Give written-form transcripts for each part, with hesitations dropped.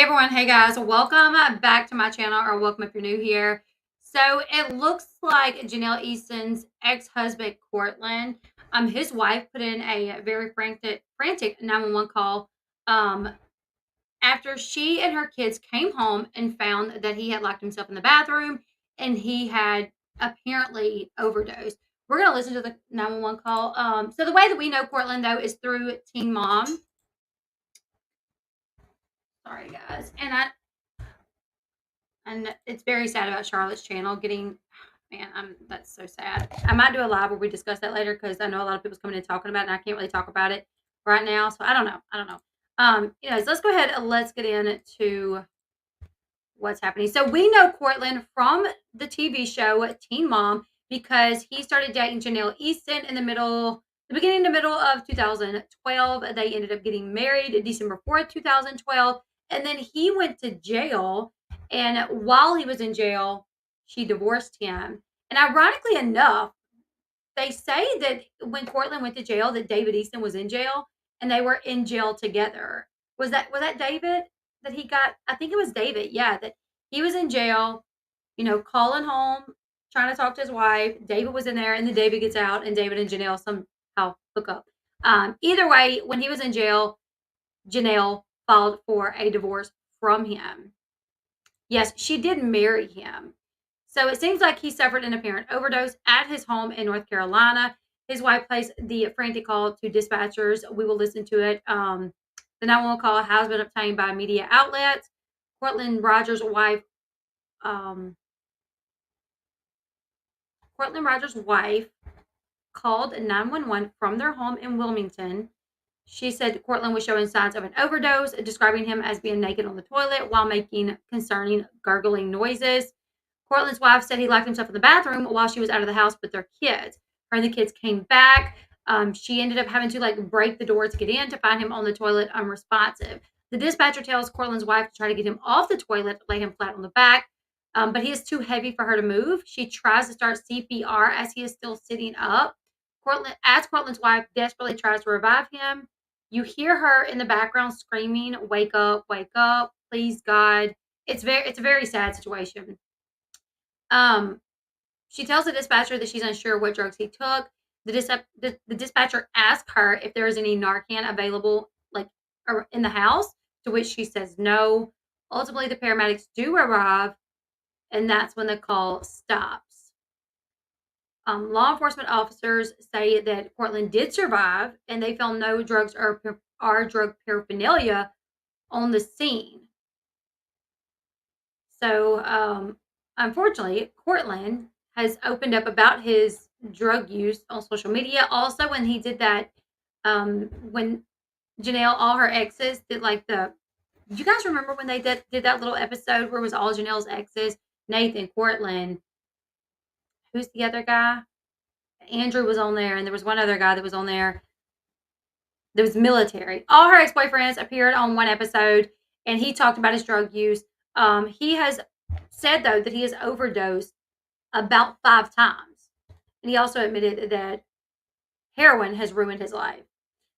Everyone, hey guys, welcome back to my channel, or welcome if you're new here. So it looks like Jenelle Eason's ex-husband Courtland, his wife put in a very frantic 911 call um after she and her kids came home and found that he had locked himself in the bathroom and he had apparently overdosed. We're gonna listen to the 911 call. So the way that we know Courtland though is through Teen Mom. Sorry guys, and it's very sad about Charlotte's channel getting, man, that's so sad. I might do a live where we discuss that later because I know a lot of people's coming in talking about it and I can't really talk about it right now. So I don't know. Anyways, let's go ahead and let's get into what's happening. So we know Courtland from the TV show Teen Mom because he started dating Jenelle Eason in the beginning to middle of 2012. They ended up getting married December 4th, 2012. And then he went to jail. And while he was in jail, she divorced him. And ironically enough, they say that when Courtland went to jail, that David Easton was in jail and they were in jail together. Was that David that he got? I think it was David. Yeah, that he was in jail, calling home, trying to talk to his wife. David was in there, and then David gets out, and David and Janelle somehow hook up. Either way, when he was in jail, Janelle filed for a divorce from him. Yes, she did marry him. So it seems like he suffered an apparent overdose at his home in North Carolina. His wife placed the frantic call to dispatchers. We will listen to it. The 911 call has been obtained by media outlets. Courtland Rogers' wife, called 911 from their home in Wilmington. She said Courtland was showing signs of an overdose, describing him as being naked on the toilet while making concerning gurgling noises. Courtland's wife said he locked himself in the bathroom while she was out of the house with their kids. Her and the kids came back. She ended up having to break the door to get in to find him on the toilet unresponsive. The dispatcher tells Courtland's wife to try to get him off the toilet, lay him flat on the back, but he is too heavy for her to move. She tries to start CPR as he is still sitting up. Courtland's wife desperately tries to revive him. You hear her in the background screaming, wake up, please God." It's a very sad situation. She tells the dispatcher that she's unsure what drugs he took. The dispatcher asks her if there is any Narcan available, in the house, to which she says no. Ultimately, the paramedics do arrive, and that's when the call stops. Law enforcement officers say that Courtland did survive, and they found no drugs or drug paraphernalia on the scene. So, unfortunately, Courtland has opened up about his drug use on social media. Also, when he did that, when Jenelle, all her exes did do you guys remember when they did that little episode where it was all Janelle's exes? Nathan, Courtland, who's the other guy? Andrew was on there, and there was one other guy that was on there. There was military. All her ex-boyfriends appeared on one episode, and he talked about his drug use. He has said, though, that he has overdosed about 5 times. And he also admitted that heroin has ruined his life.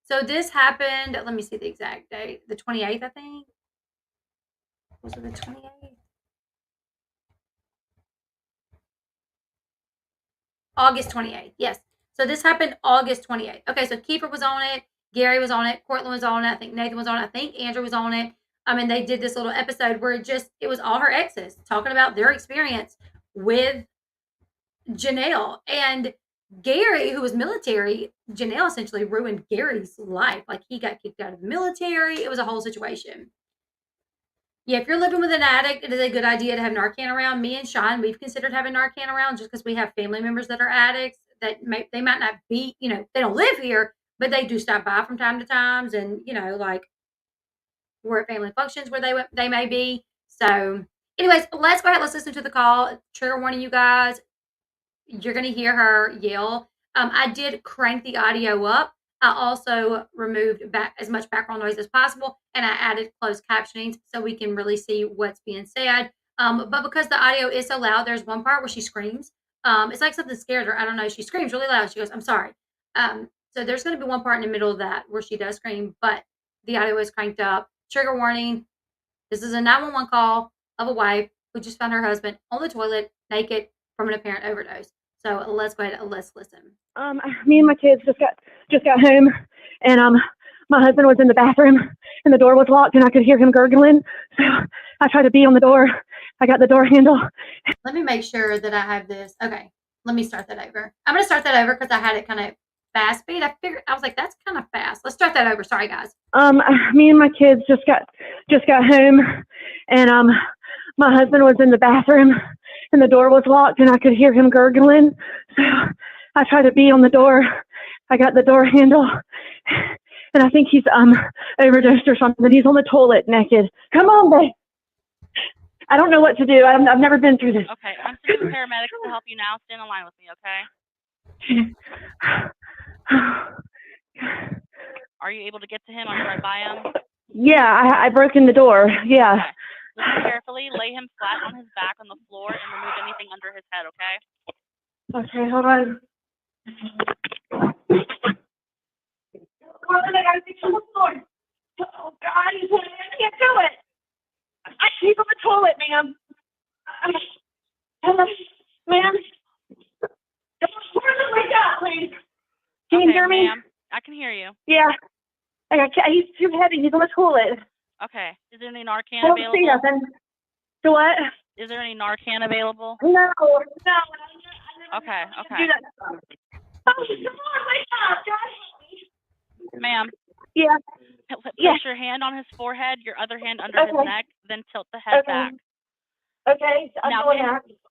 So this happened, let me see the exact date, the 28th, I think. Was it the 28th? August 28th, yes. So this happened August 28th. Okay, so Kiefer was on it, Gary was on it, Courtland was on it, I think Nathan was on it, I think Andrew was on it. And they did this little episode where it was all her exes talking about their experience with Janelle. And Gary, who was military, Janelle essentially ruined Gary's life. He got kicked out of the military. It was a whole situation. Yeah, if you're living with an addict, it is a good idea to have Narcan around. Me and Sean, we've considered having Narcan around just because we have family members that are addicts they might not be, they don't live here, but they do stop by from time to time. And, we're at family functions where they may be. So anyways, let's go ahead. Let's listen to the call. Trigger warning, you guys. You're going to hear her yell. I did crank the audio up. I also removed as much background noise as possible, and I added closed captioning so we can really see what's being said. But because the audio is so loud, there's one part where she screams. It's like something scared her. I don't know. She screams really loud. She goes, "I'm sorry." So there's going to be one part in the middle of that where she does scream, but the audio is cranked up. Trigger warning. This is a 911 call of a wife who just found her husband on the toilet, naked, from an apparent overdose. So let's go ahead and let's listen. Me and my kids just got home, and my husband was in the bathroom, and the door was locked, and I could hear him gurgling. So I tried to beat on the door. I got the door handle. Let me make sure that I have this. Okay, let me start that over. I'm going to start that over because I had it kind of fast speed. I was like, that's kind of fast. Let's start that over. Sorry, guys. Me and my kids just got home, and my husband was in the bathroom, and the door was locked, and I could hear him gurgling. So I tried to beat on the door. I got the door handle, and I think he's overdosed or something. He's on the toilet naked. Come on, babe. I don't know what to do. I've never been through this. Okay, I'm sending paramedics to help you now. Stand in line with me, okay? Are you able to get to him? Are you right by him? Yeah, I broke in the door. Yeah. Okay. Listen carefully. Lay him flat on his back on the floor and remove anything under his head, okay? Okay, hold on. Courtland, I gotta fix on the floor. Oh, God, I can't do it. He's on the toilet, ma'am. Ma'am. Courtland, wake up, please. Can you hear me? Ma'am. I can hear you. Yeah. He's too heavy. He's on the toilet. Okay. Is there any Narcan I don't available? see nothing. So what? Is there any Narcan available? No. Okay. Do that. Oh, come on, wake up, God. Ma'am. Yeah. Place your hand on his forehead, your other hand under his neck, then tilt the head back. Okay,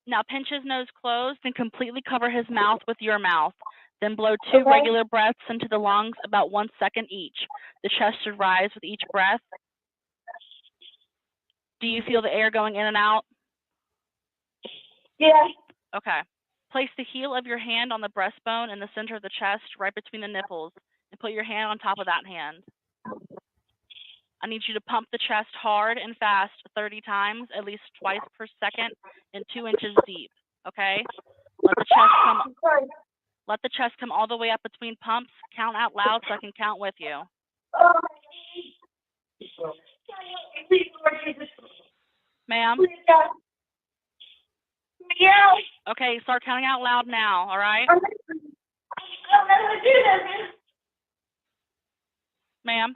now pinch his nose closed and completely cover his mouth with your mouth. Then blow 2 regular breaths into the lungs, about 1 second each. The chest should rise with each breath. Do you feel the air going in and out? Yeah. Okay. Place the heel of your hand on the breastbone in the center of the chest, right between the nipples, and put your hand on top of that hand. I need you to pump the chest hard and fast 30 times, at least twice per second, and 2 inches deep. Okay? Let the chest come all the way up between pumps. Count out loud so I can count with you. Ma'am? Yeah. Okay, start counting out loud now, all right? I'll never do this. Ma'am?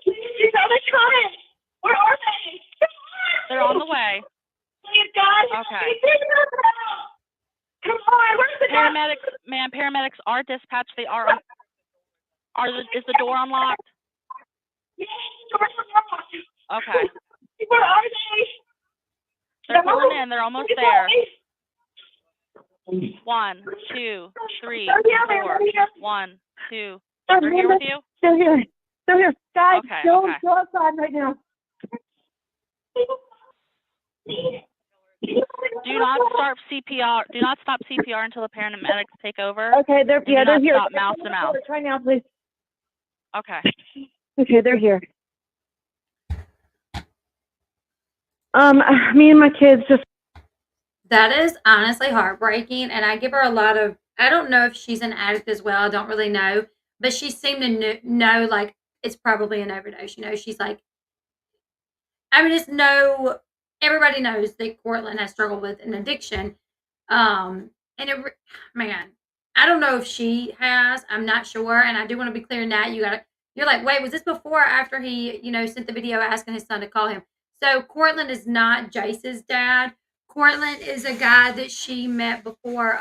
You know they're coming. Where are they? They're on the way. Please, God. Okay. Come on, where's the paramedics? Ma'am, paramedics are dispatched. They are. Is the door unlocked? Yes, the door's unlocked. Okay. Where are they? They're pulling in. They're almost there. 1, 2, 3, 4. 1, 2. They're here with you? Still here. Guys, okay, go outside right now. Do not start CPR. Do not stop CPR until the paramedics take over. Okay, they're here. Stop mouth to mouth. Right now, please. Okay. Okay, they're here. Me and my kids just. That is honestly heartbreaking, and I give her a lot of. I don't know if she's an addict as well. I don't really know, but she seemed to know like it's probably an overdose. You know, she's like. I mean, it's no. Everybody knows that Courtland has struggled with an addiction, and man, I don't know if she has. I'm not sure, and I do want to be clear in that you're like, wait, was this before or after he, sent the video asking his son to call him? So Courtland is not Jace's dad. Courtland is a guy that she met before,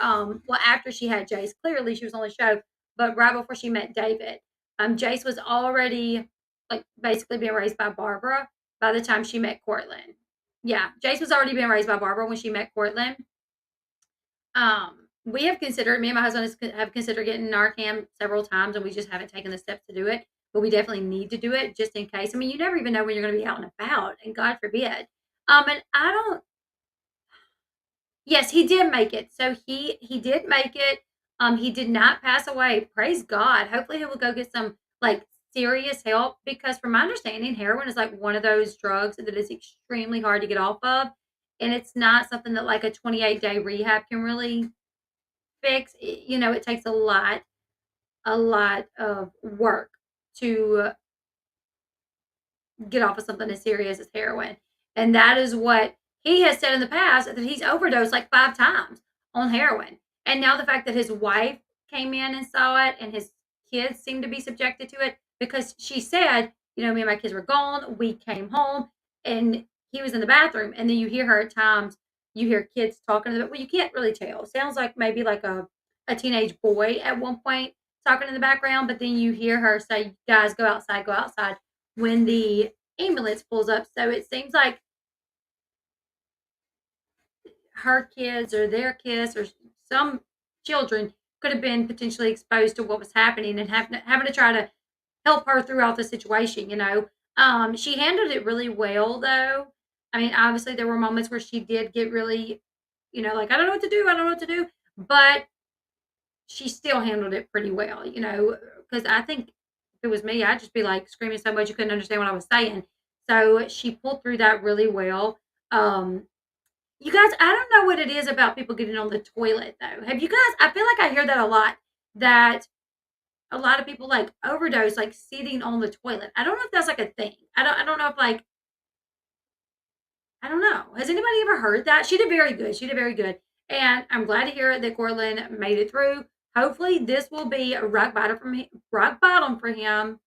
after she had Jace. Clearly she was on the show, but right before she met David. Jace was already like basically being raised by Barbara by the time she met Courtland. Yeah, Jace was already being raised by Barbara when she met Courtland. We have considered, me and my husband have considered getting Narcan several times, and we just haven't taken the steps to do it. But we definitely need to do it just in case. I mean, you never even know when you're going to be out and about, and God forbid. And I don't. Yes, he did make it. So he did make it. He did not pass away. Praise God. Hopefully, he will go get some like serious help because, from my understanding, heroin is like one of those drugs that is extremely hard to get off of, and it's not something that like a 28-day rehab can really fix. It takes a lot. a lot of work to get off of something as serious as heroin. And that is what he has said in the past, that he's overdosed like 5 times on heroin. And now the fact that his wife came in and saw it and his kids seem to be subjected to it, because she said, me and my kids were gone. We came home and he was in the bathroom. And then you hear her at times, you hear kids talking to them. Well, you can't really tell. It sounds like maybe like a teenage boy at one point talking in the background. But then you hear her say, guys, go outside, when the ambulance pulls up. So it seems like her kids or their kids or some children could have been potentially exposed to what was happening and having to try to help her throughout the situation. She handled it really well, though. I mean, obviously, there were moments where she did get really, like, I don't know what to do. I don't know what to do. But she still handled it pretty well, because I think if it was me, I'd just be like screaming so much you couldn't understand what I was saying. So she pulled through that really well. You guys, I don't know what it is about people getting on the toilet though. Have you guys? I feel like I hear that a lot. That a lot of people like overdose like sitting on the toilet. I don't know if that's like a thing. I don't know if like I don't know. Has anybody ever heard that? She did very good. She did very good. And I'm glad to hear that Courtland made it through. Hopefully, this will be a rock bottom for him,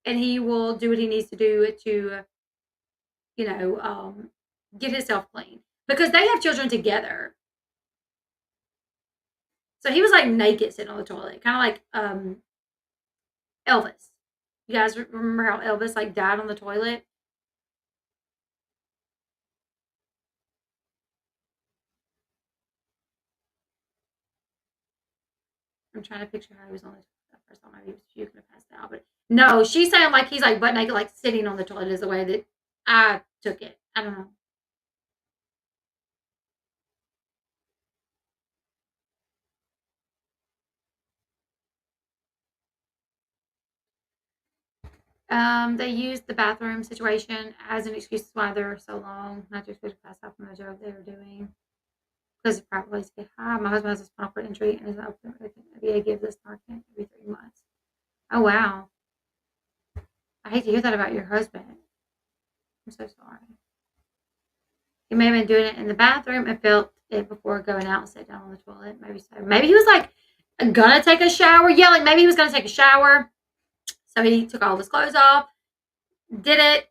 and he will do what he needs to do to, you know, um, get himself clean because they have children together. So he was like naked sitting on the toilet, kind of like Elvis. You guys remember how Elvis like died on the toilet? I'm trying to picture how he was on the first time. Maybe he was puking and passed out, but no, she's saying like he's like butt naked, like sitting on the toilet is the way that I took it. I don't know. They used the bathroom situation as an excuse why they're so long, not just to pass out from the job they were doing. Because it probably say, hi, my husband has a spinal cord injury and is open. VA gives this Narcan every 3 months. Oh wow. I hate to hear that about your husband. I'm so sorry. He may have been doing it in the bathroom and felt it before going out and sat down on the toilet. Maybe so. Maybe he was like gonna take a shower, yelling. Maybe he was gonna take a shower. So he took all his clothes off, did it,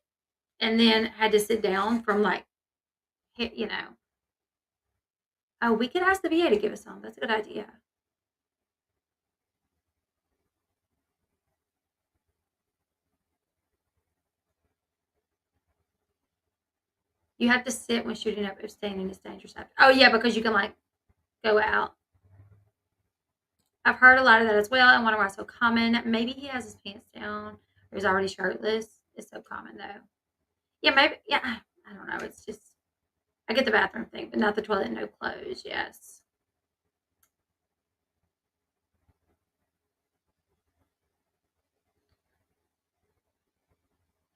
and then had to sit down from like, you know. Oh, we could ask the VA to give us some. That's a good idea. You have to sit when shooting up if standing is dangerous. Oh yeah, because you can like go out. I've heard a lot of that as well, and wonder why it's so common. Maybe he has his pants down or he's already shirtless. It's so common though. Yeah, maybe. Yeah, I don't know. It's just I get the bathroom thing, but not the toilet. No clothes. Yes.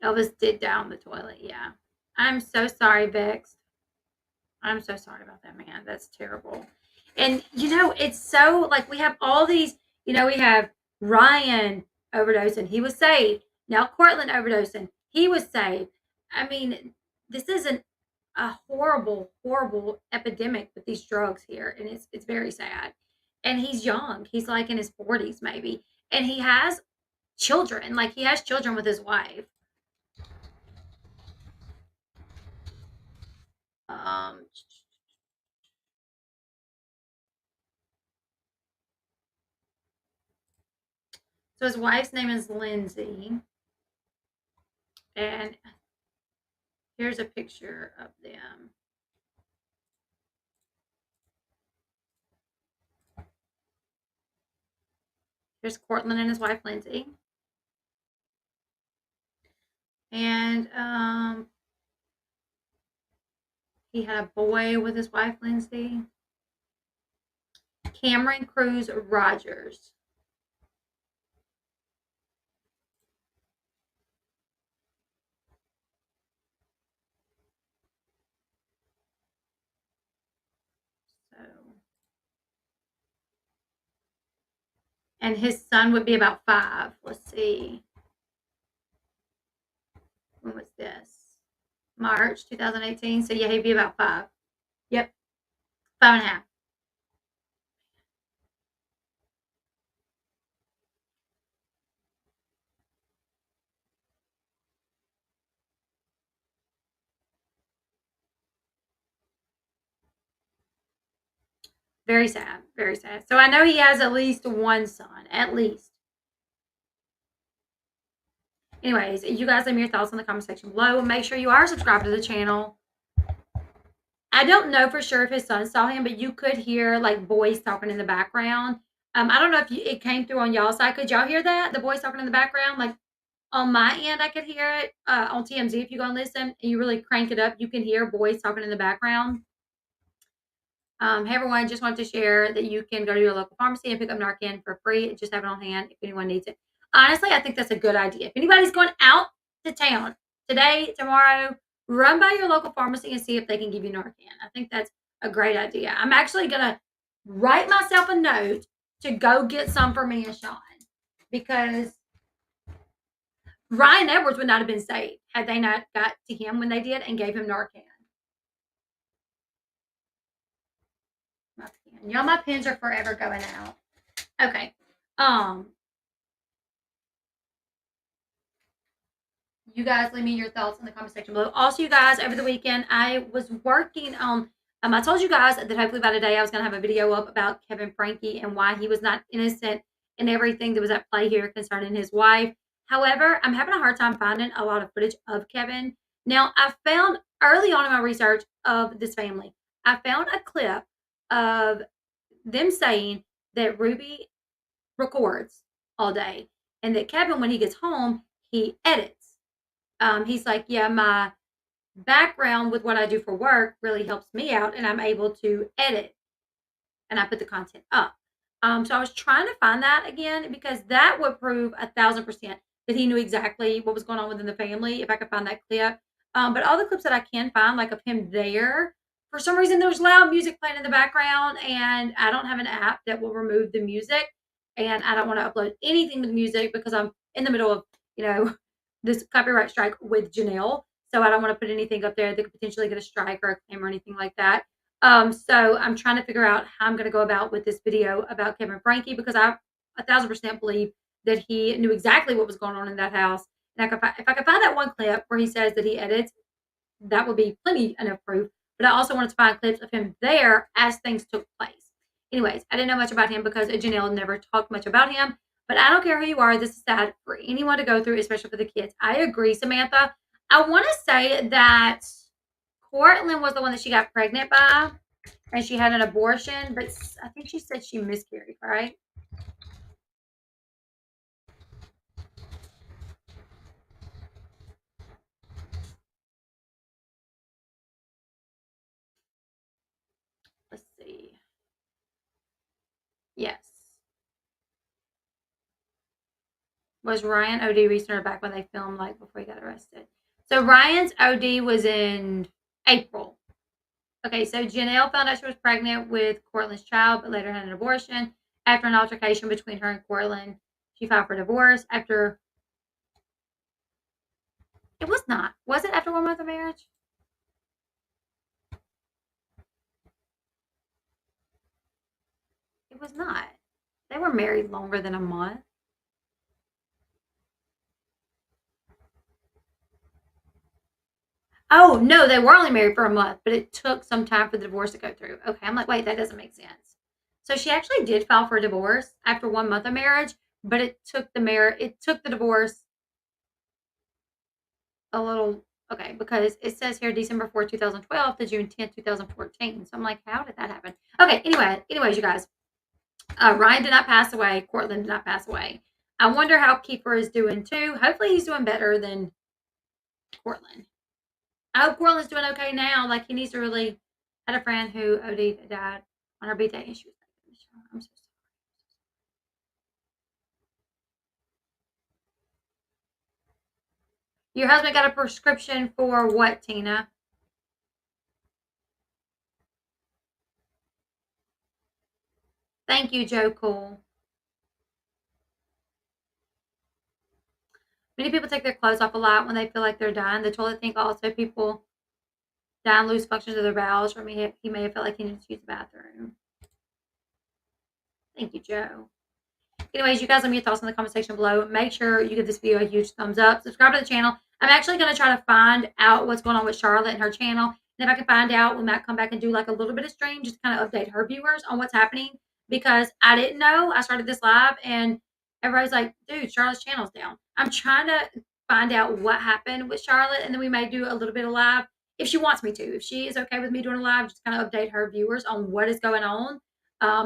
Elvis did down the toilet. Yeah. I'm so sorry, Bex. I'm so sorry about that, man. That's terrible. And it's so like we have all these, we have Ryan overdosing, he was saved. Now Courtland overdosing, he was saved. I mean, this isn't a horrible, horrible epidemic with these drugs here, and it's very sad. And he's young. He's like in his 40s, maybe. And he has children. Like he has children with his wife. Um so his wife's name is Lindsay. And here's a picture of them. Here's Courtland and his wife Lindsay. And he had a boy with his wife Lindsay. Cameron Cruz Rogers. So And his son would be about 5. Let's see. When was this? March 2018. So yeah, he'd be about 5. Yep. 5.5. Very sad. Very sad. So I know he has at least one son. At least. Anyways, you guys leave me your thoughts in the comment section below. Make sure you are subscribed to the channel. I don't know for sure if his son saw him, but you could hear like boys talking in the background. I don't know if it came through on y'all side. Could y'all hear that? The boys talking in the background? Like on my end, I could hear it. On TMZ, if you go and listen and you really crank it up, you can hear boys talking in the background. Hey everyone, just wanted to share that you can go to your local pharmacy and pick up Narcan for free. Just have it on hand if anyone needs it. Honestly, I think that's a good idea. If anybody's going out to town today, tomorrow, run by your local pharmacy and see if they can give you Narcan. I think that's a great idea. I'm actually going to write myself a note to go get some for me and Sean because Ryan Edwards would not have been saved had they not got to him when they did and gave him Narcan. My pen. Y'all, my pens are forever going out. Okay. You guys leave me your thoughts in the comment section below. Also, you guys, over the weekend, I was working on, I told you guys that hopefully by today I was going to have a video up about Kevin Frankie and why he was not innocent in everything that was at play here concerning his wife. However, I'm having a hard time finding a lot of footage of Kevin. Now, I found early on in my research of this family, I found a clip of them saying that Ruby records all day and that Kevin, when he gets home, he edits. He's like, yeah, my background with what I do for work really helps me out and I'm able to edit and I put the content up. So I was trying to find that again because that would prove 1,000% that he knew exactly what was going on within the family if I could find that clip. But all the clips that I can find, like of him there, for some reason there's loud music playing in the background and I don't have an app that will remove the music and I don't want to upload anything to the music because I'm in the middle of, this copyright strike with Jenelle. So I don't want to put anything up there that could potentially get a strike or a claim or anything like that. So I'm trying to figure out how I'm going to go about with this video about Kevin Frankie because I 1,000% believe that he knew exactly what was going on in that house. And if I could find that one clip where he says that he edits, that would be plenty enough proof. But I also wanted to find clips of him there as things took place. Anyways, I didn't know much about him because Jenelle never talked much about him. But I don't care who you are. This is sad for anyone to go through, especially for the kids. I agree, Samantha. I want to say that Courtland was the one that she got pregnant by, and she had an abortion. But I think she said she miscarried, right? Let's see. Yes. Was Ryan OD recent or back when they filmed, like before he got arrested? So Ryan's OD was in April. Okay, so Jenelle found out she was pregnant with Courtland's child, but later had an abortion. After an altercation between her and Courtland, she filed for divorce. After it was not. Was it after 1 month of marriage? It was not. They were married longer than a month. Oh, no, they were only married for a month, but it took some time for the divorce to go through. Okay, I'm like, wait, that doesn't make sense. So she actually did file for a divorce after 1 month of marriage, but it took the divorce a little, okay, because it says here December 4th, 2012 to June 10th, 2014. So I'm like, how did that happen? Okay, anyways, you guys, Ryan did not pass away. Courtland did not pass away. I wonder how Kiefer is doing too. Hopefully he's doing better than Courtland. I hope Courtland's doing okay now. Like he needs to really. I had a friend who OD'd died on her birthday, and she was like, "I'm so sorry." Your husband got a prescription for what, Tina? Thank you, Joe Cool. Many people take their clothes off a lot when they feel like they're dying. The toilet think also people die and lose functions of their bowels, or he may have felt like he needed to use the bathroom. Thank you, Joe. Anyways, you guys let me your thoughts in the comment section below. Make sure you give this video a huge thumbs up. Subscribe to the channel. I'm actually going to try to find out what's going on with Charlotte and her channel. And if I can find out, we might come back and do like a little bit of stream, just to kind of update her viewers on what's happening. Because I didn't know. I started this live and everybody's like, dude, Charlotte's channel's down. I'm trying to find out what happened with Charlotte. And then we may do a little bit of live if she wants me to. If she is okay with me doing a live, just kind of update her viewers on what is going on.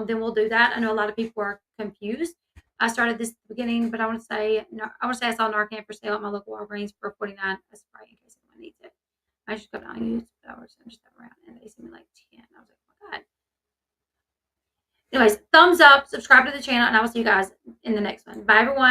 Then we'll do that. I know a lot of people are confused. I started this at the beginning, but I want to say I saw Narcan for sale at my local Walgreens for $49 a spray in case anyone needs it. I just go down and use flowers and just have around, and they sent me like 10. I was like, oh my god. Anyways, thumbs up, subscribe to the channel, and I will see you guys in the next one. Bye, everyone.